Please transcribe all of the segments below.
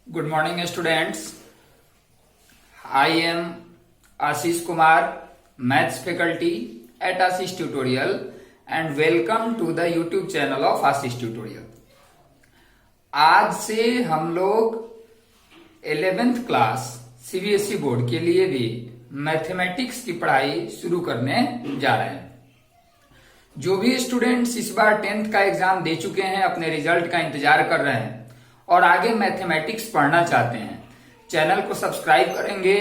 Good morning, students. I am Ashish Kumar, Maths faculty at Ashish Tutorial, and welcome to the YouTube channel of Ashish Tutorial. आज से हम लोग 11th class CBSE board के लिए भी mathematics की पढ़ाई शुरू करने जा रहे हैं। जो भी स्टूडेंट्स इस बार 10th का एग्जाम दे चुके हैं, अपने रिजल्ट का इंतजार कर रहे हैं और आगे मैथमेटिक्स पढ़ना चाहते हैं, चैनल को सब्सक्राइब करेंगे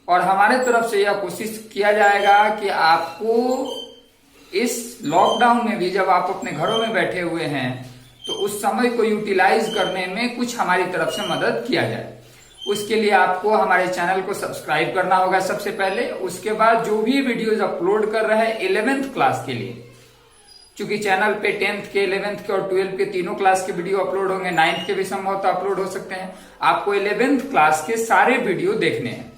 और हमारे तरफ से यह कोशिश किया जाएगा कि आपको इस लॉकडाउन में भी, जब आप अपने घरों में बैठे हुए हैं, तो उस समय को यूटिलाइज करने में कुछ हमारी तरफ से मदद किया जाए। उसके लिए आपको हमारे चैनल को सब्सक्राइब करना होगा सबसे पहले। उसके बाद जो भी वीडियोज अपलोड कर रहे हैं 11th क्लास के लिए, चूंकि चैनल पे 10th के, 11th के और 12th के तीनों क्लास के वीडियो अपलोड होंगे, 9th के भी संभवतः अपलोड हो सकते हैं। आपको 11th क्लास के सारे वीडियो देखने हैं।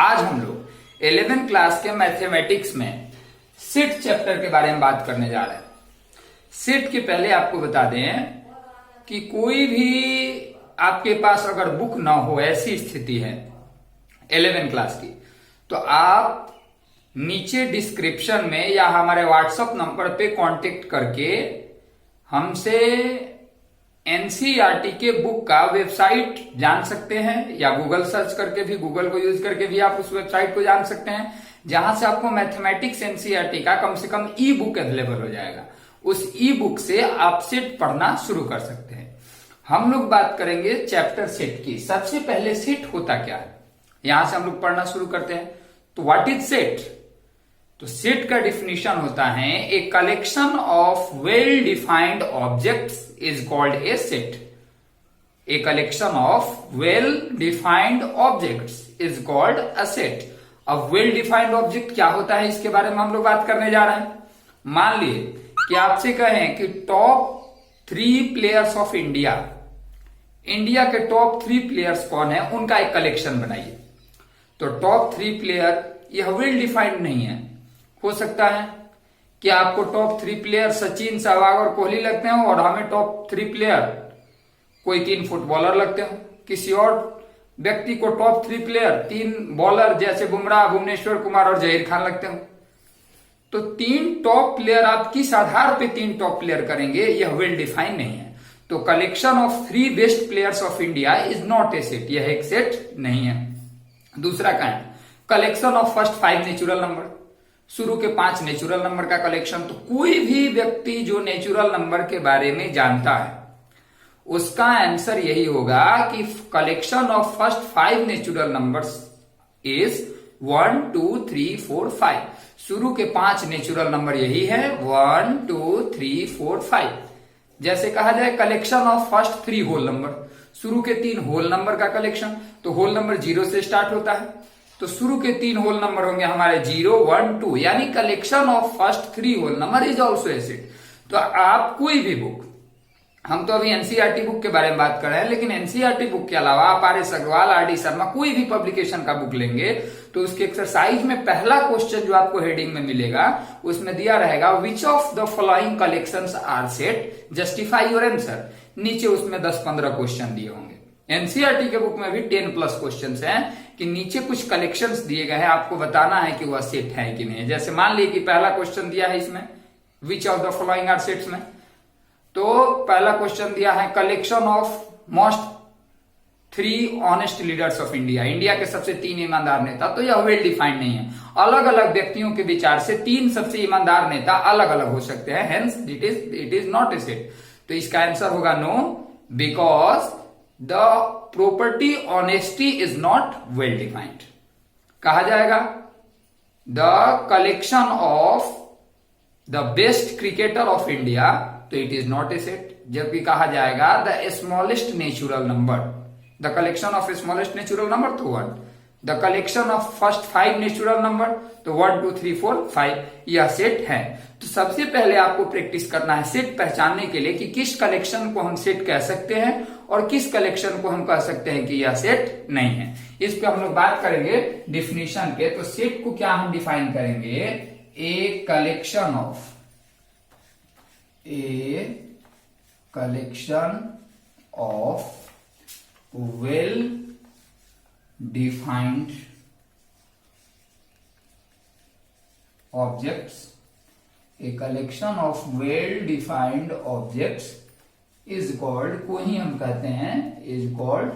आज हम लोग 11th क्लास के मैथमेटिक्स में सेट चैप्टर के बारे में बात करने जा रहे हैं। सेट के पहले आपको बता दें कि कोई भी आपके पास अगर बुक ना हो, ऐसी स्थिति है 11th क्लास की, तो आप नीचे डिस्क्रिप्शन में या हमारे व्हाट्सएप नंबर पे कांटेक्ट करके हमसे एनसीईआरटी के बुक का वेबसाइट जान सकते हैं, या गूगल सर्च करके भी, गूगल को यूज करके भी आप उस वेबसाइट को जान सकते हैं, जहां से आपको मैथमेटिक्स एनसीईआरटी का कम से कम ई बुक अवेलेबल हो जाएगा। उस ई बुक से आप सेट पढ़ना शुरू कर सकते हैं। हम लोग बात करेंगे चैप्टर सेट की। सबसे पहले सेट होता क्या है, यहां से हम लोग पढ़ना शुरू करते हैं। तो व्हाट इज सेट? तो सेट का डिफिनेशन होता है a collection of well defined objects is called a set. A collection of well defined objects is called a set. अब वेल डिफाइंड ऑब्जेक्ट क्या होता है, इसके बारे में हम लोग बात करने जा रहे हैं। मान लिए कि आपसे कहें कि top 3 players of India, India के टॉप 3 प्लेयर्स कौन है, उनका एक कलेक्शन बनाइए। तो टॉप 3 प्लेयर यह वेल डिफाइंड नहीं है। हो सकता है कि आपको टॉप 3 प्लेयर सचिन, सहवाग और कोहली लगते हो और हमें टॉप 3 प्लेयर कोई 3 फुटबॉलर लगते हो। किसी और व्यक्ति को टॉप 3 प्लेयर 3 बॉलर जैसे बुमराह, भुवनेश्वर कुमार और जहीर खान लगते हो। तो 3 टॉप प्लेयर आप किस आधार पे 3 टॉप प्लेयर करेंगे, यह वेल डिफाइंड नहीं है। तो collection of 3 best players of India is not a set, यह एक सेट नहीं है। दूसरा kind, collection of first 5 natural number, शुरू के 5 नेचुरल नंबर का कलेक्शन। तो कोई भी व्यक्ति जो नेचुरल नंबर के बारे में जानता है, उसका आंसर यही होगा कि collection of first 5 natural numbers is 1 2 3 4 5। शुरू के 5 नेचुरल नंबर यही है, 1 2 3 4 5। जैसे कहा जाए collection of first 3 whole number, शुरू के 3 होल नंबर का कलेक्शन। तो होल नंबर 0 से स्टार्ट होता है, तो शुरू के 3 होल नंबर होंगे हमारे 0 1 2, यानी collection of first 3 whole number is also a set. तो आप कोई भी बुक, हम तो अभी एनसीईआरटी बुक के बारे में बात कर रहे हैं, लेकिन एनसीईआरटी बुक के अलावा आप आर.एस. अग्रवाल, आर.डी. शर्मा, कोई भी पब्लिकेशन का बुक लेंगे तो उसके एक्सरसाइज में पहला क्वेश्चन जो आपको हेडिंग में मिलेगा, उसमें दिया रहेगा which of the following collections are set, justify your answer. नीचे उसमें 10-15 क्वेश्चन दिए होंगे। एनसीईआरटी के बुक में भी 10+ क्वेश्चन हैं कि नीचे कुछ कलेक्शंस दिए गए हैं, आपको बताना है कि वह सेट है कि नहीं। जैसे मान लीजिए कि पहला क्वेश्चन दिया है इसमें, which of the following are sets में, तो पहला क्वेश्चन दिया है collection of most 3 honest leaders of India, India के सबसे 3 ईमानदार नेता। तो यह वेल डिफाइंड नहीं है। अलग अलग व्यक्तियों के विचार से 3 सबसे ईमानदार नेता अलग अलग हो सकते हैं, hence it is not a set. तो इसका आंसर होगा no, because the property honesty is not well defined. कहा जाएगा the collection of the best cricketer of India, तो it is not a set. जबकि कहा जाएगा the smallest natural number, the collection of smallest natural number, तो 1। The collection of first 5 natural number, तो 1 2 3 4 5, यह set है। तो सबसे पहले आपको प्रैक्टिस करना है सेट पहचानने के लिए कि किस कलेक्शन को हम सेट कह सकते हैं और किस कलेक्शन को हम कह सकते हैं कि यह सेट नहीं है। इस पे हम लोग बात करेंगे डिफिनीशन के। तो सेट को क्या हम डिफाइन करेंगे, a collection of well defined objects, a collection of well defined objects is called, को ही हम कहते हैं इज कॉल्ड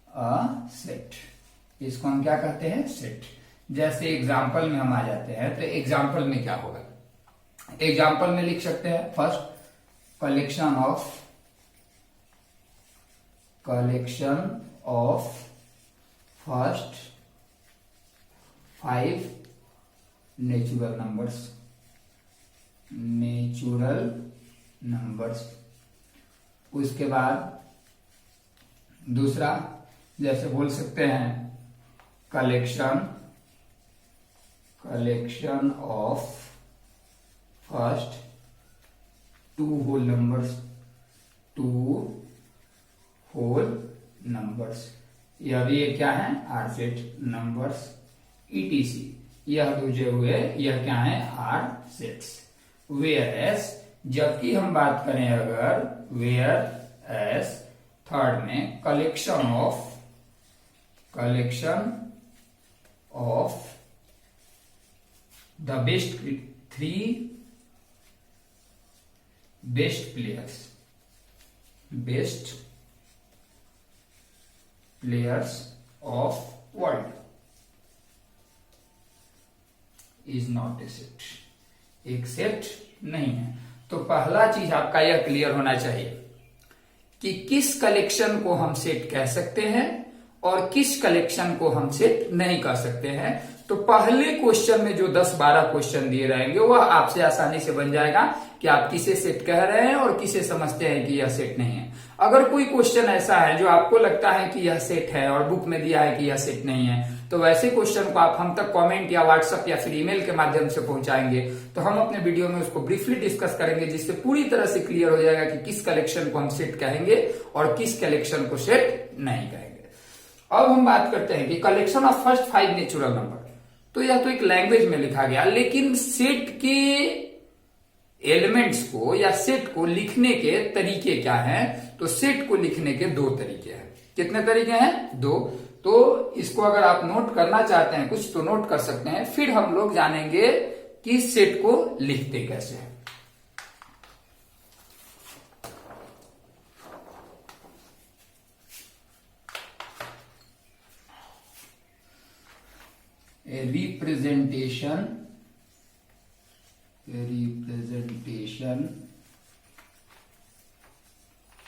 अ सेट। इसको हम क्या कहते हैं? सेट। जैसे एग्जाम्पल में हम आ जाते हैं, तो एग्जाम्पल में क्या होगा? एग्जाम्पल में लिख सकते हैं first, collection of first 5 natural numbers. उसके बाद दूसरा, जैसे बोल सकते हैं collection of first 2 whole numbers. यह भी ये क्या है? Are set numbers etc. यह दूजे हुए, यह क्या है? Are sets. वेयर एस, जबकि हम बात करें अगर वेयर एस थर्ड में collection of the best 3 best players of world is not a set, एक सेट नहीं है। तो पहला चीज आपका यह क्लियर होना चाहिए कि किस कलेक्शन को हम सेट कह सकते हैं और किस कलेक्शन को हम सेट नहीं कर सकते हैं। तो पहले क्वेश्चन में जो 10-12 क्वेश्चन दिए रहेंगे वह आपसे आसानी से बन जाएगा कि आप किसे सेट कह रहे हैं और किसे समझते हैं कि यह सेट नहीं है। अगर कोई क्वेश्चन ऐसा है जो आपको लगता है कि यह सेट है और बुक में दिया है कि यह सेट नहीं है, तो वैसे क्वेश्चन को आप हम तक कमेंट या व्हाट्सएप या फिर ईमेल के माध्यम से पहुंचाएंगे, तो हम अपने वीडियो में उसको ब्रीफली डिस्कस करेंगे, जिससे पूरी तरह से क्लियर हो जाएगा कि किस कलेक्शन को हम सेट कहेंगे और किस कलेक्शन को सेट नहीं कहेंगे। अब हम बात करते हैं कि collection of first 5 natural number, तो यह तो एक लैंग्वेज में लिखा गया, लेकिन सेट के एलिमेंट्स को या सेट को लिखने के तरीके क्या हैं? तो सेट को लिखने के 2 तरीके हैं। कितने तरीके हैं? 2। तो इसको अगर आप नोट करना चाहते हैं कुछ तो नोट कर सकते हैं, फिर हम लोग जानेंगे कि सेट को लिखते कैसे हैं। A representation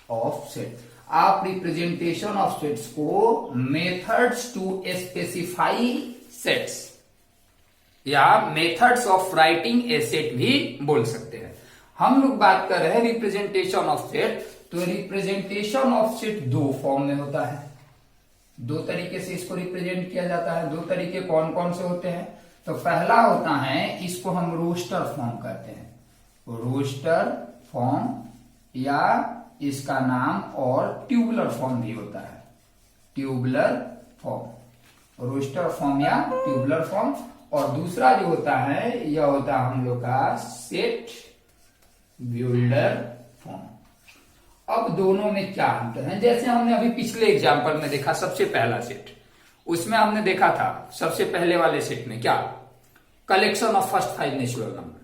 of set. आप रिप्रेजेंटेशन ऑफ सेट्स को मेथड्स टू स्पेसिफाई सेट्स या methods of writing a set भी बोल सकते हैं। हम लोग बात कर रहे हैं रिप्रेजेंटेशन ऑफ सेट, तो रिप्रेजेंटेशन ऑफ सेट 2 फॉर्म में होता है। 2 तरीके से इसको रिप्रेजेंट किया जाता है। 2 तरीके कौन कौन से होते हैं? तो पहला होता है, इसको हम रोस्टर फॉर्म कहते हैं। रोस्टर फॉर्म या इसका नाम और ट्यूबुलर फॉर्म भी होता है। ट्यूबुलर फॉर्म, रोस्टर फॉर्म या ट्यूबुलर फॉर्म। और दूसरा जो होता है यह होता है हम लोग का सेट बिल्डर फॉर्म। अब दोनों में क्या अंतर है? जैसे हमने अभी पिछले एग्जाम्पल में देखा सबसे पहला सेट, उसमें हमने देखा था सबसे पहले वाले सेट में क्या? Collection of first 5 natural number.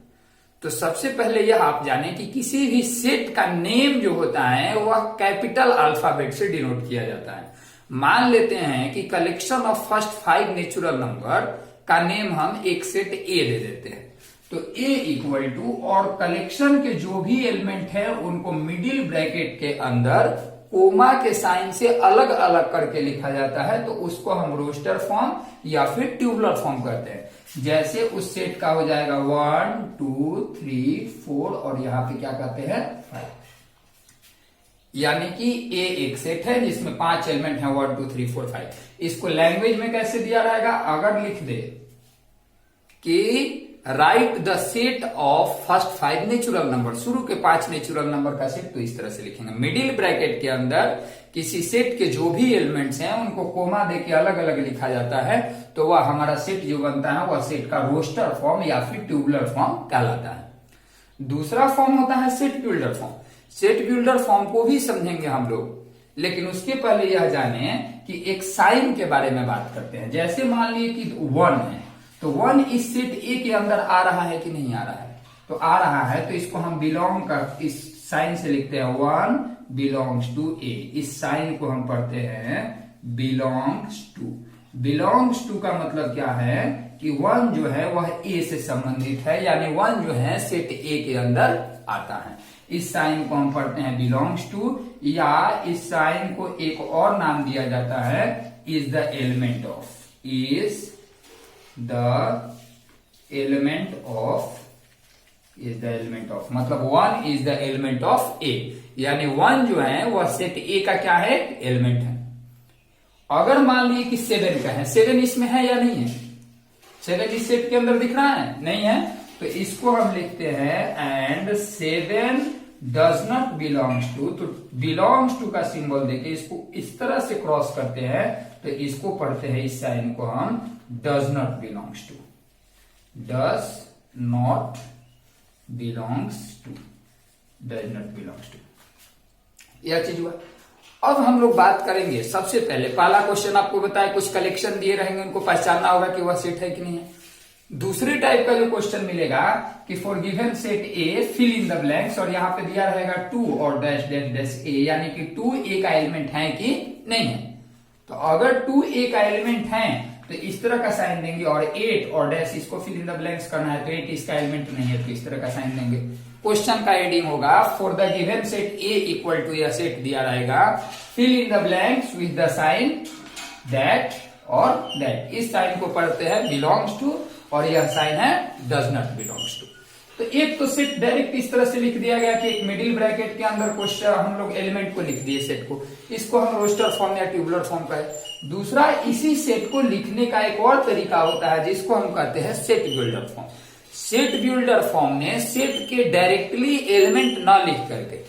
तो सबसे पहले यह आप जाने कि किसी भी सेट का नेम जो होता है वह कैपिटल अल्फाबेट से डिनोट किया जाता है। मान लेते हैं कि collection of first 5 natural number का नेम हम एक सेट ए दे देते हैं, तो ए इक्वल टू, और कलेक्शन के जो भी एलिमेंट है उनको मिडिल ब्रैकेट के अंदर कोमा के साइन से अलग अलग करके लिखा जाता है, तो उसको हम रोस्टर फॉर्म या फिर ट्यूबुलर फॉर्म कहते हैं। जैसे उस सेट का हो जाएगा 1 2 3 4 और यहां पे क्या कहते हैं 5, यानी कि ए एक सेट है जिसमें 5 एलिमेंट है 1 2 3 4 5। इसको लैंग्वेज में कैसे दिया रहेगा? अगर लिख दे कि right the set of first 5 natural number, शुरू के 5 नेचुरल नंबर का सेट, तो इस तरह से लिखेंगे। मिडिल ब्रैकेट के अंदर किसी सेट के जो भी एलिमेंट्स हैं उनको कोमा देके अलग अलग लिखा जाता है, तो वह हमारा सेट जो बनता है वह सेट का रोस्टर फॉर्म या फिर ट्यूबुलर फॉर्म कहलाता है। दूसरा फॉर्म होता है set builder form. Set builder form को भी समझेंगे हम लोग, लेकिन उसके पहले यह जाने कि एक साइन के बारे में बात करते हैं। जैसे मान लीजिए कि 1 है, तो 1 इस सेट ए के अंदर आ रहा है कि नहीं आ रहा है? तो आ रहा है, तो इसको हम बिलोंग कर इस साइन से लिखते हैं 1 बिलोंग्स टू ए। इस साइन को हम पढ़ते हैं बिलोंग्स टू। बिलोंग्स टू का मतलब क्या है कि 1 जो है वह ए से संबंधित है, यानी 1 जो है सेट ए के अंदर आता है। इस साइन को हम पढ़ते हैं बिलोंग्स टू, या इस साइन को एक और नाम दिया जाता है is the element of. Is the element of, is the element of मतलब 1 इज द एलिमेंट ऑफ ए, यानी 1 जो है वह सेट ए का क्या है? एलिमेंट है। अगर मान लीजिए कि 7 का है, 7 इसमें है या नहीं है? 7 इस सेट के अंदर दिख रहा है? नहीं है, तो इसको हम लिखते हैं and 7 does not belongs to. तो बिलोंग्स टू का सिंबल देके इसको इस तरह से क्रॉस करते हैं, तो इसको पढ़ते हैं, इस साइन को हम does not belongs to. Does not belongs to, does not belongs to, यह चीज हुआ। अब हम लोग बात करेंगे, सबसे पहले पहला क्वेश्चन आपको बताया, कुछ कलेक्शन दिए रहेंगे, उनको पहचानना होगा कि वह सेट है कि नहीं है। दूसरे टाइप का जो क्वेश्चन मिलेगा कि for given set A fill in the blanks, और यहां पे दिया रहेगा 2 और डैश डैश डैश ए, यानी कि 2 ए का एलिमेंट है कि नहीं है। तो अगर 2 ए का एलिमेंट है तो इस तरह का साइन देंगे, और 8 और डैश इसको फिल इन द ब्लैंक्स करना है, तो 8 इसका एलिमेंट नहीं है, तो इस तरह का साइन देंगे। क्वेश्चन का एडिंग होगा for the given set A equal to, यह सेट दिया रहेगा, fill in the blanks with the sign that और दैट। इस साइन को पढ़ते हैं बिलोंग्स टू, और यह साइन है डज नॉट बिलोंग्स टू। तो एक तो सेट डायरेक्ट इस तरह से लिख दिया गया कि एक मिडिल ब्रैकेट के अंदर क्वेश्चन हम लोग एलिमेंट को लिख दिए सेट को, इसको हम रोस्टर फॉर्म या ट्यूबुलर फॉर्म का है। दूसरा, इसी सेट को लिखने का एक और तरीका होता है जिसको हम कहते हैं set builder form. Set builder form में सेट के डायरेक्टली एलिमेंट ना लिख करके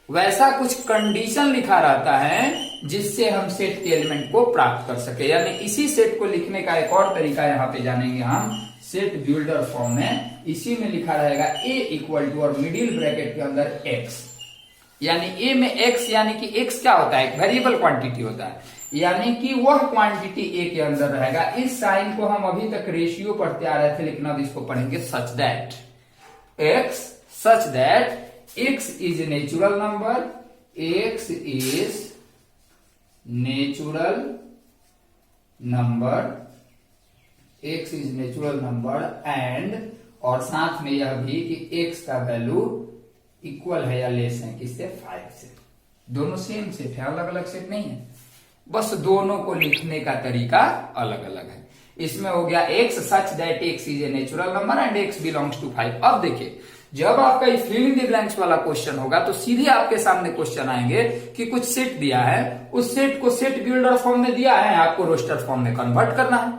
वैसा कुछ कंडीशन लिखा रहता है जिससे हम सेट के एलिमेंट को प्राप्त कर सके, यानी इसी सेट को लिखने का एक और तरीका यहाँ पे जानेंगे हम सेट बिल्डर फॉर्म में। इसी में लिखा रहेगा ए इक्वल टू और मिडिल ब्रैकेट के अंदर एक्स, यानी ए में एक्स, यानी कि एक्स क्या होता है? एक वेरिएबल क्वांटिटी होता है, यानी कि वह क्वांटिटी ए के अंदर रहेगा। इस साइन को हम अभी तक रेशियो पढ़ते आ रहे थे, लेकिन अब इसको पढ़ेंगे such that x, such that x is natural number, x is natural number, x is natural number and, और साथ में यह भी कि x का वैल्यू इक्वल है या लेस है किससे? 5 से। दोनों सेम सेट है, अलग अलग सेट नहीं है, बस दोनों को लिखने का तरीका अलग अलग है। इसमें हो गया x such that x is a natural number and x belongs to 5। अब देखिए, जब आपका ये फिल इन द ब्लैंक्स वाला क्वेश्चन होगा तो सीधे आपके सामने क्वेश्चन आएंगे कि कुछ सेट दिया है, उस सेट को सेट बिल्डर फॉर्म में दिया है, आपको रोस्टर फॉर्म में कन्वर्ट करना है,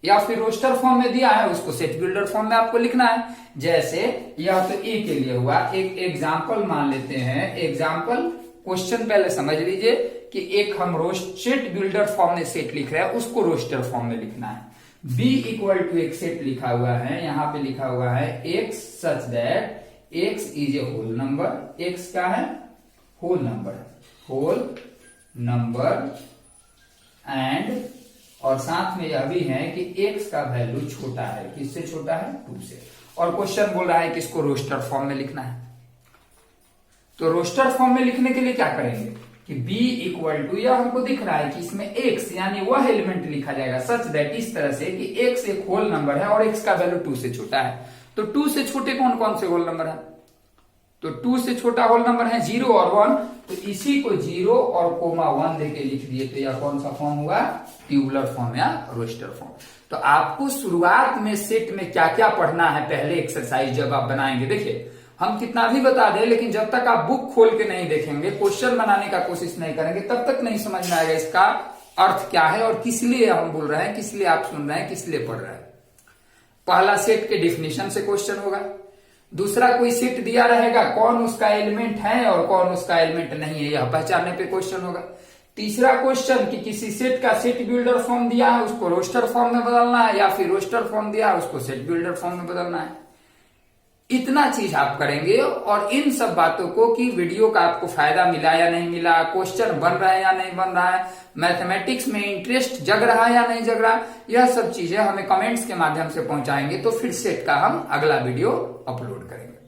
या फिर रोस्टर फॉर्म में दिया है उसको सेट बिल्डर फॉर्म में आपको लिखना है। जैसे यह तो ए के लिए हुआ, एक एग्जाम्पल मान लेते हैं। एग्जाम्पल क्वेश्चन पहले समझ लीजिए कि एक हम सेट बिल्डर फॉर्म में सेट लिख रहे हैं, उसको रोस्टर फॉर्म में लिखना है। b इक्वल टू एक सेट लिखा हुआ है, यहां पे लिखा हुआ है x such that x is a whole number. x क्या है? Whole number, whole number and, और साथ में यह भी है कि x का वैल्यू छोटा है, किससे छोटा है? 2 से। और क्वेश्चन बोल रहा है कि इसको रोस्टर फॉर्म में लिखना है। तो रोस्टर फॉर्म में लिखने के लिए क्या करेंगे कि b इक्वल टू, यह हमको दिख रहा है कि इसमें x यानी वह एलिमेंट लिखा जाएगा सच दैट, इस तरह से कि x एक होल नंबर है और x का वैल्यू 2 से छोटा है। तो 2 से छोटे कौन कौन से होल नंबर है? तो 2 से छोटा होल नंबर है 0 और 1, तो इसी को 0 और कोमा 1 देके लिख दिए, तो यह कौन सा फॉर्म हुआ? ट्यूबुलर फॉर्म या रोस्टर फॉर्म। तो आपको शुरुआत में सेट में क्या क्या पढ़ना है पहले एक्सरसाइज जब आप बनाएंगे, देखिए हम कितना भी बता दें, लेकिन जब तक आप बुक खोल के नहीं देखेंगे, क्वेश्चन बनाने का कोशिश नहीं करेंगे, तब तक नहीं समझ में आएगा इसका अर्थ क्या है और किस लिए हम बोल रहे हैं, किस लिए आप सुन रहे हैं, किस लिए पढ़ रहे हैं। पहला सेट के डिफिनेशन से क्वेश्चन होगा। दूसरा, कोई सेट दिया रहेगा, कौन उसका एलिमेंट है और कौन उसका एलिमेंट नहीं है, यह पहचानने पे क्वेश्चन होगा। तीसरा क्वेश्चन कि किसी सेट का सेट बिल्डर फॉर्म दिया है, उसको रोस्टर फॉर्म में बदलना है, या फिर रोस्टर फॉर्म दिया है, उसको सेट बिल्डर फॉर्म में बदलना है। इतना चीज आप करेंगे। और इन सब बातों को कि वीडियो का आपको फायदा मिला या नहीं मिला, क्वेश्चन बन रहा है या नहीं बन रहा है, मैथमेटिक्स में इंटरेस्ट जग रहा है या नहीं जग रहा, यह सब चीजें हमें कमेंट्स के माध्यम से पहुंचाएंगे, तो फिर सेट का हम अगला वीडियो अपलोड करेंगे।